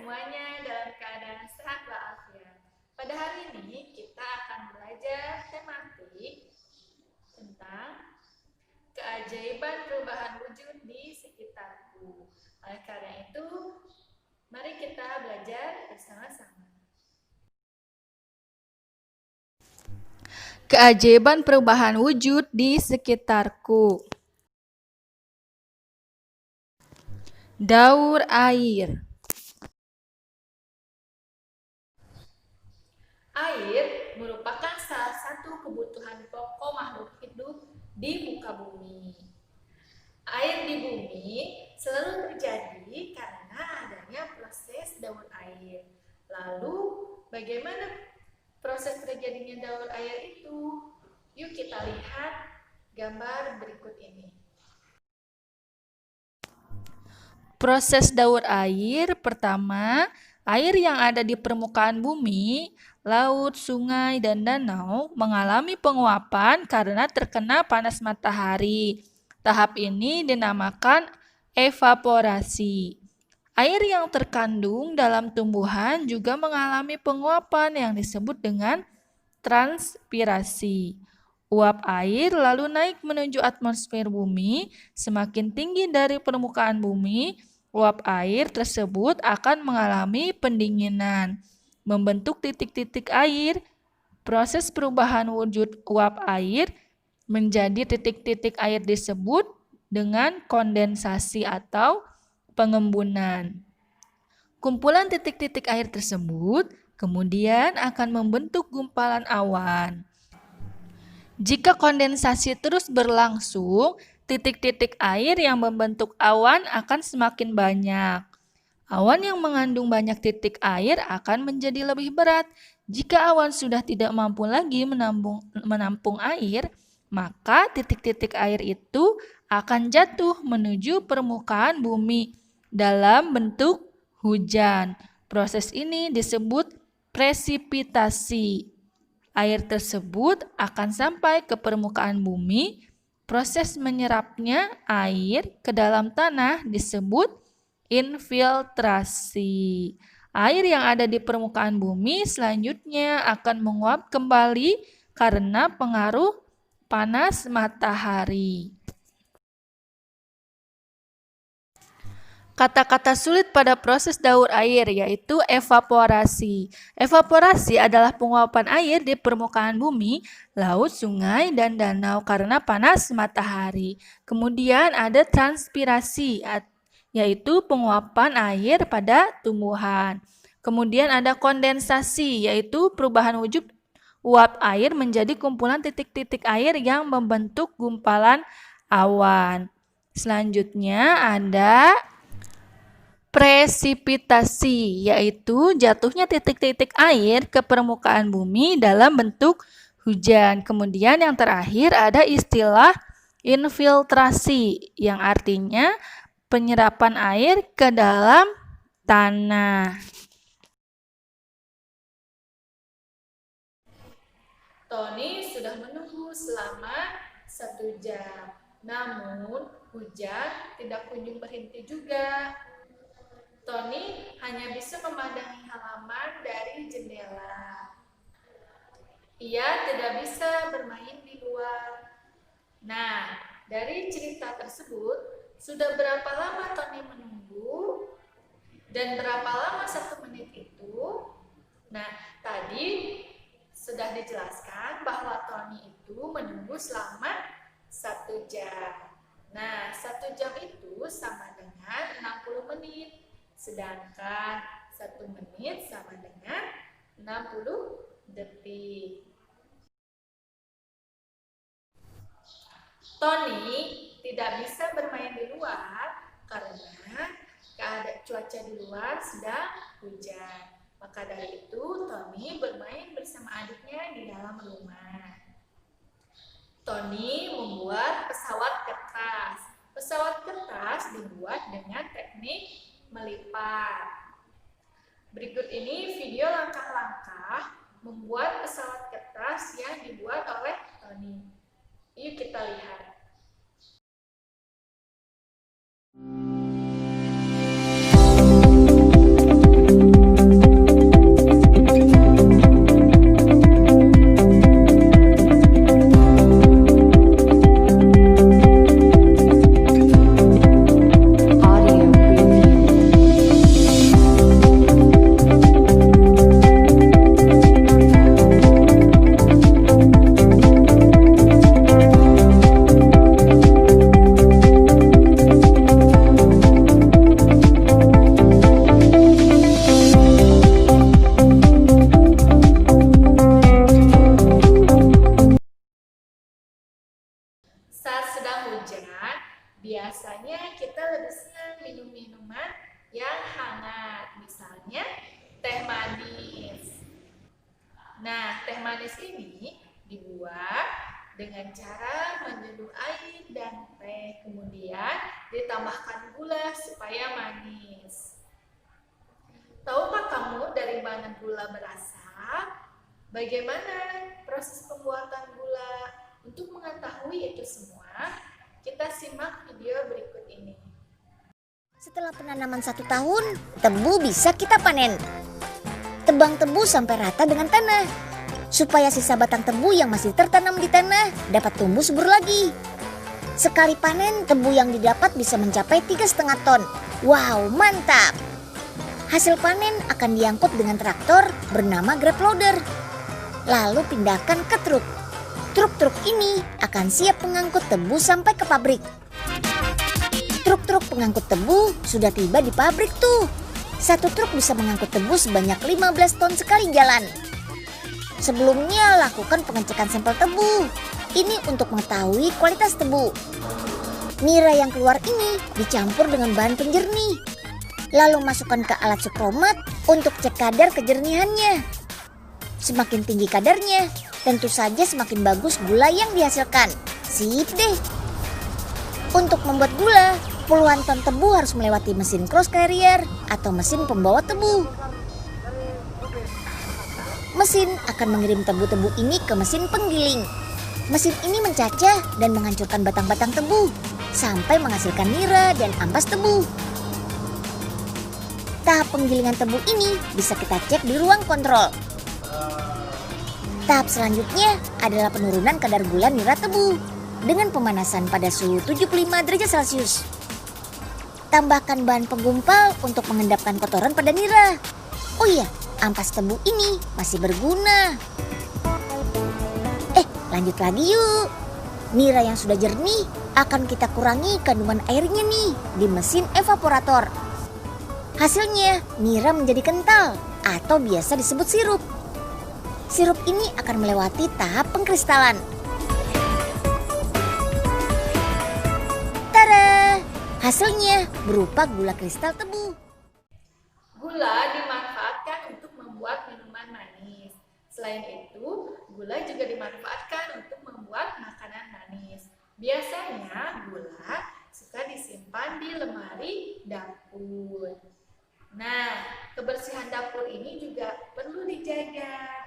semuanya dalam keadaan sehat walafiat. Pada hari ini kita akan belajar tematik tentang keajaiban perubahan wujud di sekitarku. Oleh karena itu, mari kita belajar bersama-sama. Keajaiban perubahan wujud di sekitarku. Daur air. Air merupakan salah satu kebutuhan pokok makhluk hidup di muka bumi. Air di bumi selalu terjadi karena adanya proses daur air. Lalu, bagaimana proses terjadinya daur air itu? Yuk kita lihat gambar berikut ini. Proses daur air pertama, air yang ada di permukaan bumi, laut, sungai, dan danau mengalami penguapan karena terkena panas matahari. Tahap ini dinamakan evaporasi. Air yang terkandung dalam tumbuhan juga mengalami penguapan yang disebut dengan transpirasi. Uap air lalu naik menuju atmosfer bumi. Semakin tinggi dari permukaan bumi, uap air tersebut akan mengalami pendinginan, membentuk titik-titik air. Proses perubahan wujud uap air menjadi titik-titik air disebut dengan kondensasi atau pengembunan. Kumpulan titik-titik air tersebut kemudian akan membentuk gumpalan awan. Jika kondensasi terus berlangsung, titik-titik air yang membentuk awan akan semakin banyak. Awan yang mengandung banyak titik air akan menjadi lebih berat. Jika awan sudah tidak mampu lagi menampung air, maka titik-titik air itu akan jatuh menuju permukaan bumi dalam bentuk hujan. Proses ini disebut presipitasi. Air tersebut akan sampai ke permukaan bumi. Proses menyerapnya air ke dalam tanah disebut infiltrasi. Air yang ada di permukaan bumi selanjutnya akan menguap kembali karena pengaruh panas matahari. Kata-kata sulit pada proses daur air yaitu evaporasi. Evaporasi adalah penguapan air di permukaan bumi, laut, sungai, dan danau karena panas matahari. Kemudian ada transpirasi, yaitu penguapan air pada tumbuhan. Kemudian ada kondensasi, yaitu perubahan wujud uap air menjadi kumpulan titik-titik air yang membentuk gumpalan awan. Selanjutnya ada presipitasi, yaitu jatuhnya titik-titik air ke permukaan bumi dalam bentuk hujan. Kemudian yang terakhir ada istilah infiltrasi, yang artinya penyerapan air ke dalam tanah. Tony sudah menunggu selama 1 jam, namun hujan tidak kunjung berhenti juga. Tony hanya bisa memandangi halaman dari jendela. Ia tidak bisa bermain di luar. Nah, dari cerita tersebut, sudah berapa lama Tony menunggu? Dan berapa lama 1 menit itu? Nah, tadi sudah dijelaskan bahwa Tony itu menunggu selama 1 jam. Nah, 1 jam itu sama dengan 60 menit. Sedangkan 1 menit sama dengan 60 detik. Tony tidak bisa bermain di luar karena keadaan cuaca di luar sedang hujan. Maka dari itu, Tony bermain bersama adiknya di dalam rumah. Tony membuat pesawat kertas. Pesawat kertas dibuat dengan teknik melipat. Berikut ini video langkah-langkah membuat pesawat kertas yang dibuat oleh Tony. Yuk kita lihat. Nah, teh manis ini dibuat dengan cara menyeduh air dan teh, kemudian ditambahkan gula supaya manis. Tahukah kamu dari mana gula berasal? Bagaimana proses pembuatan gula? Untuk mengetahui itu semua, kita simak video berikut ini. Setelah penanaman 1 tahun, tebu bisa kita panen. Tebang tebu sampai rata dengan tanah, supaya sisa batang tebu yang masih tertanam di tanah dapat tumbuh subur lagi. Sekali panen, tebu yang didapat bisa mencapai 3,5 ton. Wow, mantap! Hasil panen akan diangkut dengan traktor bernama grab loader. Lalu pindahkan ke truk. Truk-truk ini akan siap mengangkut tebu sampai ke pabrik. Truk-truk pengangkut tebu sudah tiba di pabrik tuh. Satu truk bisa mengangkut tebu sebanyak 15 ton sekali jalan. Sebelumnya lakukan pengecekan sampel tebu. Ini untuk mengetahui kualitas tebu. Nira yang keluar ini dicampur dengan bahan penjernih. Lalu masukkan ke alat sukromat untuk cek kadar kejernihannya. Semakin tinggi kadarnya, tentu saja semakin bagus gula yang dihasilkan. Sip deh. Untuk membuat gula, puluhan ton tebu harus melewati mesin cross carrier atau mesin pembawa tebu. Mesin akan mengirim tebu-tebu ini ke mesin penggiling. Mesin ini mencacah dan menghancurkan batang-batang tebu sampai menghasilkan nira dan ampas tebu. Tahap penggilingan tebu ini bisa kita cek di ruang kontrol. Tahap selanjutnya adalah penurunan kadar gula nira tebu dengan pemanasan pada suhu 75 derajat Celcius. Tambahkan bahan penggumpal untuk mengendapkan kotoran pada nira. Oh iya, ampas tebu ini masih berguna. Lanjut lagi yuk. Nira yang sudah jernih akan kita kurangi kandungan airnya nih di mesin evaporator. Hasilnya nira menjadi kental atau biasa disebut sirup. Sirup ini akan melewati tahap pengkristalan. Tada! Hasilnya berupa gula kristal tebu. Gula dimanfaatkan untuk membuat minuman manis. Selain itu, gula juga dimanfaatkan untuk membuat makanan manis. Biasanya gula suka disimpan di lemari dapur. Nah, kebersihan dapur ini juga perlu dijaga.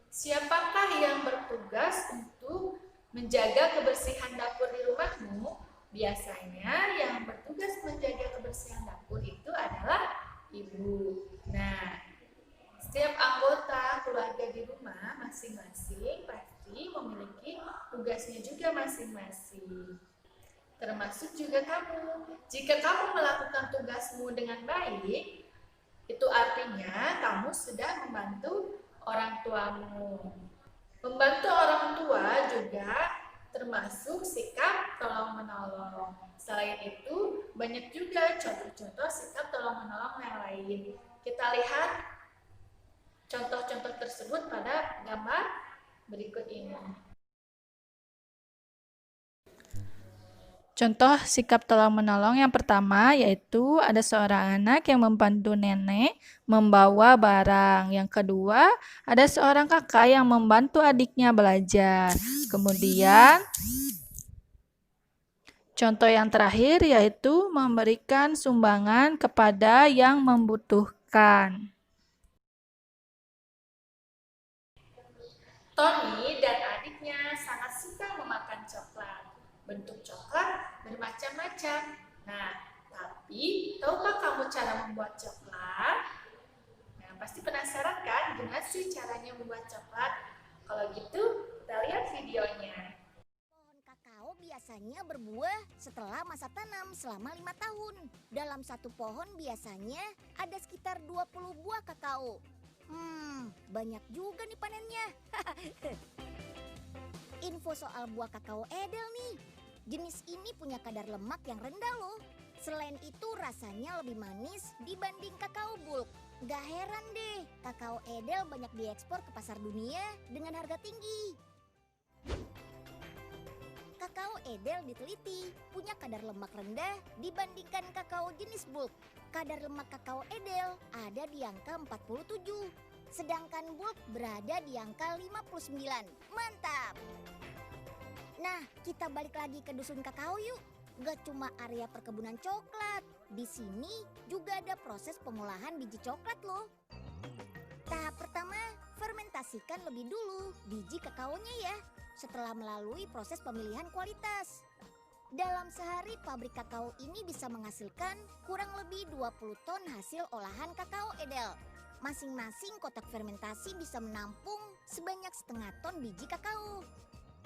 Siapakah yang bertugas untuk menjaga kebersihan dapur di rumahmu? Biasanya yang bertugas menjaga kebersihan dapur itu adalah ibu. Nah, setiap anggota keluarga di rumah masing-masing pasti memiliki tugasnya juga masing-masing. Termasuk juga kamu. Jika kamu melakukan tugasmu dengan baik, itu artinya kamu sudah membantu orang tuamu. Membantu orang tua juga termasuk sikap tolong-menolong. Selain itu, banyak juga contoh-contoh sikap tolong-menolong yang lain. Kita lihat contoh-contoh tersebut pada gambar berikut ini. Contoh sikap tolong-menolong yang pertama yaitu ada seorang anak yang membantu nenek membawa barang. Yang kedua, ada seorang kakak yang membantu adiknya belajar. Kemudian, contoh yang terakhir yaitu memberikan sumbangan kepada yang membutuhkan. Tony dan adiknya sangat suka memakan coklat. Bentuk coklat bermacam-macam. Nah, tapi tahukah kamu cara membuat coklat? Nah, pasti penasaran kan gimana sih caranya membuat coklat? Kalau gitu, kita lihat videonya. Pohon kakao biasanya berbuah setelah masa tanam selama 5 tahun. Dalam satu pohon biasanya ada sekitar 20 buah kakao. Banyak juga nih panennya. Info soal buah kakao edel nih. Jenis ini punya kadar lemak yang rendah loh. Selain itu rasanya lebih manis dibanding kakao bulk. Gak heran deh, kakao edel banyak diekspor ke pasar dunia dengan harga tinggi. Kakao edel diteliti punya kadar lemak rendah dibandingkan kakao jenis bulk. Kadar lemak kakao edel ada di angka 47. Sedangkan bulk berada di angka 59. Mantap! Nah, kita balik lagi ke dusun kakao yuk. Gak cuma area perkebunan coklat. Di sini juga ada proses pengolahan biji coklat loh. Tahap pertama, fermentasikan lebih dulu biji kakaonya ya. Setelah melalui proses pemilihan kualitas. Dalam sehari pabrik kakao ini bisa menghasilkan kurang lebih 20 ton hasil olahan kakao edel. Masing-masing kotak fermentasi bisa menampung sebanyak setengah ton biji kakao.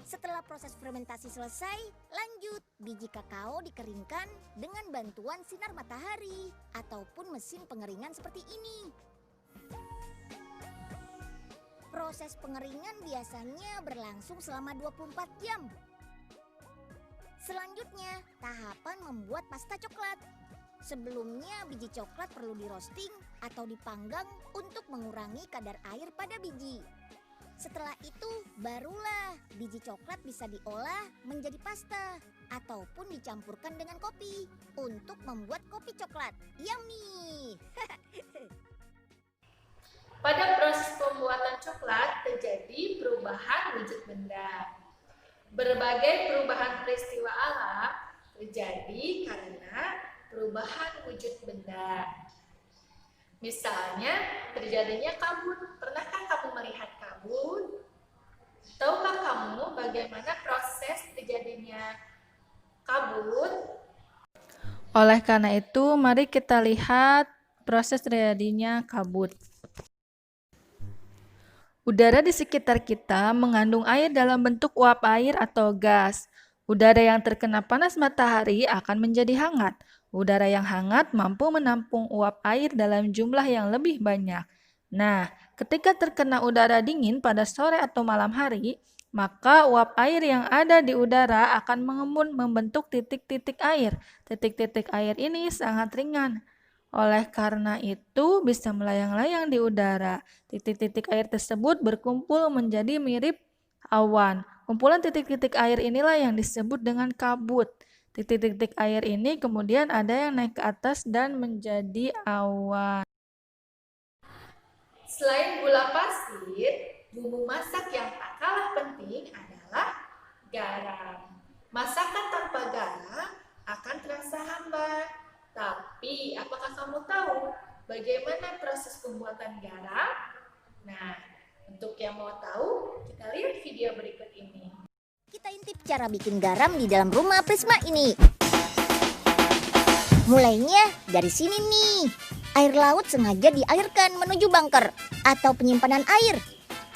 Setelah proses fermentasi selesai, lanjut biji kakao dikeringkan dengan bantuan sinar matahari ataupun mesin pengeringan seperti ini. Proses pengeringan biasanya berlangsung selama 24 jam. Selanjutnya, tahapan membuat pasta coklat. Sebelumnya biji coklat perlu di roasting atau dipanggang untuk mengurangi kadar air pada biji. Setelah itu, barulah biji coklat bisa diolah menjadi pasta ataupun dicampurkan dengan kopi untuk membuat kopi coklat. Yummy! Pada proses pembuatan coklat terjadi perubahan wujud benda. Berbagai perubahan peristiwa alam terjadi karena perubahan wujud benda. Misalnya, terjadinya kabut. Pernahkah kamu melihat kabut? Tahukah kamu bagaimana proses terjadinya kabut? Oleh karena itu, mari kita lihat proses terjadinya kabut. Udara di sekitar kita mengandung air dalam bentuk uap air atau gas. Udara yang terkena panas matahari akan menjadi hangat. Udara yang hangat mampu menampung uap air dalam jumlah yang lebih banyak. Nah, ketika terkena udara dingin pada sore atau malam hari, maka uap air yang ada di udara akan mengembun membentuk titik-titik air. Titik-titik air ini sangat ringan. Oleh karena itu bisa melayang-layang di udara. Titik-titik air tersebut berkumpul menjadi mirip awan. Kumpulan titik-titik air inilah yang disebut dengan kabut. Titik-titik air ini kemudian ada yang naik ke atas dan menjadi awan. Selain gula pasir, bumbu masak yang tak kalah penting adalah garam. Masakan tanpa garam akan terasa hambar. Tapi, apakah kamu tahu bagaimana proses pembuatan garam? Nah, untuk yang mau tahu, kita lihat video berikut ini. Kita intip cara bikin garam di dalam rumah Prisma ini. Mulainya dari sini nih. Air laut sengaja dialirkan menuju bunker atau penyimpanan air.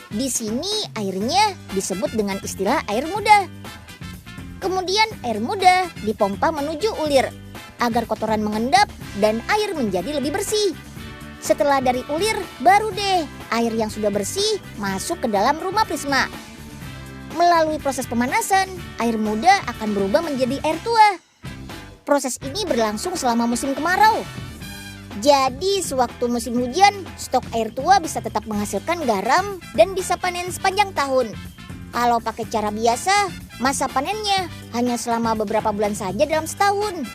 Di sini airnya disebut dengan istilah air muda. Kemudian air muda dipompa menuju ulir agar kotoran mengendap dan air menjadi lebih bersih. Setelah dari ulir, baru deh air yang sudah bersih masuk ke dalam rumah Prisma. Melalui proses pemanasan, air muda akan berubah menjadi air tua. Proses ini berlangsung selama musim kemarau. Jadi sewaktu musim hujan, stok air tua bisa tetap menghasilkan garam dan bisa panen sepanjang tahun. Kalau pakai cara biasa, masa panennya hanya selama beberapa bulan saja dalam setahun.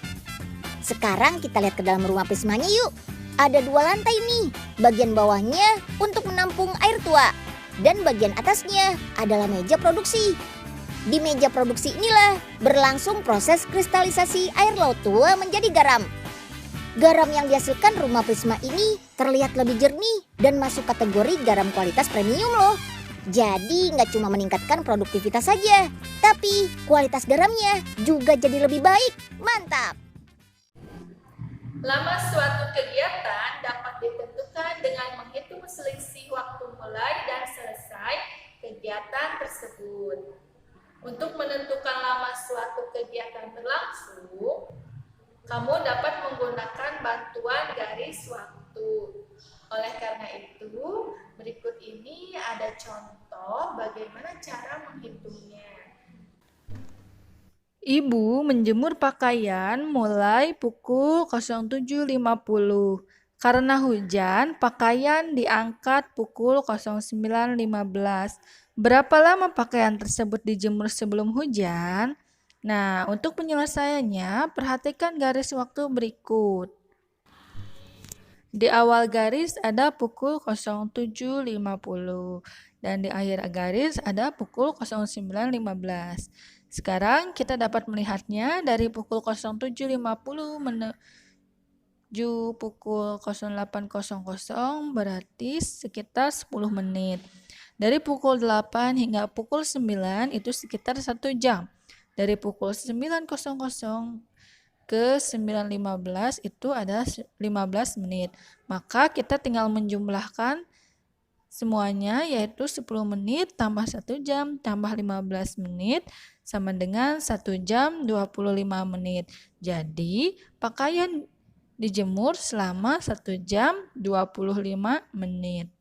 Sekarang kita lihat ke dalam rumah Prismanya yuk. Ada 2 lantai nih. Bagian bawahnya untuk menampung air tua. Dan bagian atasnya adalah meja produksi. Di meja produksi inilah berlangsung proses kristalisasi air laut tua menjadi garam. Garam yang dihasilkan rumah Prisma ini terlihat lebih jernih dan masuk kategori garam kualitas premium loh. Jadi nggak cuma meningkatkan produktivitas saja, tapi kualitas garamnya juga jadi lebih baik. Mantap! Lama suatu kegiatan dapat ditentukan dengan menghitung selisih waktu mulai dan selesai kegiatan tersebut. Untuk menentukan lama suatu kegiatan berlangsung, kamu dapat menggunakan bantuan garis waktu. Oleh karena itu, berikut ini ada contoh bagaimana cara menghitungnya. Ibu menjemur pakaian mulai pukul 07.50. Karena hujan, pakaian diangkat pukul 09.15. Berapa lama pakaian tersebut dijemur sebelum hujan? Nah, untuk penyelesaiannya, perhatikan garis waktu berikut. Di awal garis ada pukul 07.50 dan di akhir garis ada pukul 09.15. Sekarang kita dapat melihatnya dari pukul 07.50 menuju pukul 08.00 berarti sekitar 10 menit. Dari pukul 8 hingga pukul 9 itu sekitar 1 jam. Dari pukul 9.00 ke 9.15 itu ada 15 menit. Maka kita tinggal menjumlahkan semuanya yaitu 10 menit tambah 1 jam tambah 15 menit sama dengan 1 jam 25 menit. Jadi pakaian dijemur selama 1 jam 25 menit.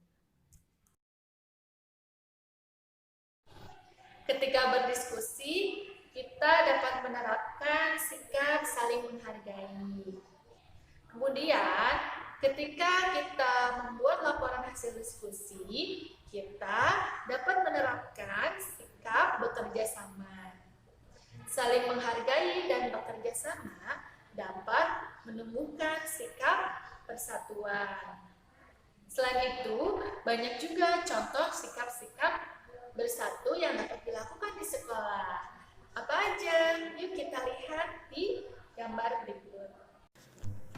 Ketika berdiskusi, kita dapat menerapkan sikap saling menghargai. Kemudian, ketika kita membuat laporan hasil diskusi, kita dapat menerapkan sikap bekerja sama. Saling menghargai dan bekerja sama dapat menumbuhkan sikap persatuan. Selain itu, banyak juga contoh sikap-sikap bersatu yang dapat dilakukan di sekolah. Apa aja? Yuk kita lihat di gambar berikut.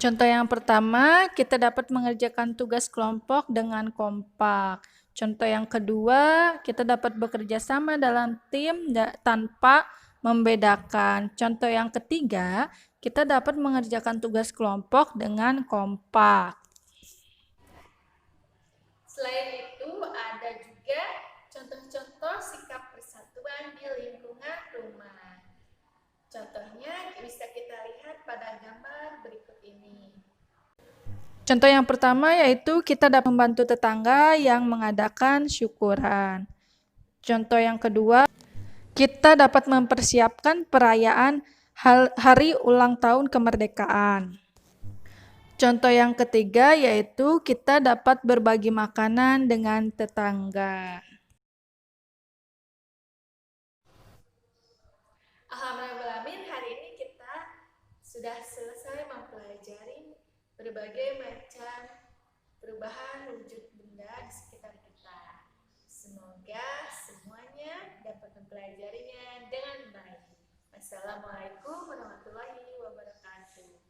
Contoh yang pertama, kita dapat mengerjakan tugas kelompok dengan kompak. Contoh yang kedua, kita dapat bekerja sama dalam tim tanpa membedakan. Contoh yang ketiga, kita dapat mengerjakan tugas kelompok dengan kompak. Selain itu, ada juga contoh-contoh sikap persatuan di lingkungan rumah. Contohnya bisa kita lihat pada gambar berikut ini. Contoh yang pertama yaitu kita dapat membantu tetangga yang mengadakan syukuran. Contoh yang kedua, kita dapat mempersiapkan perayaan hari ulang tahun kemerdekaan. Contoh yang ketiga yaitu kita dapat berbagi makanan dengan tetangga. Alhamdulillah, hari ini kita sudah selesai mempelajari berbagai macam perubahan wujud benda di sekitar kita. Semoga semuanya dapat mempelajarinya dengan baik. Wassalamualaikum warahmatullahi wabarakatuh.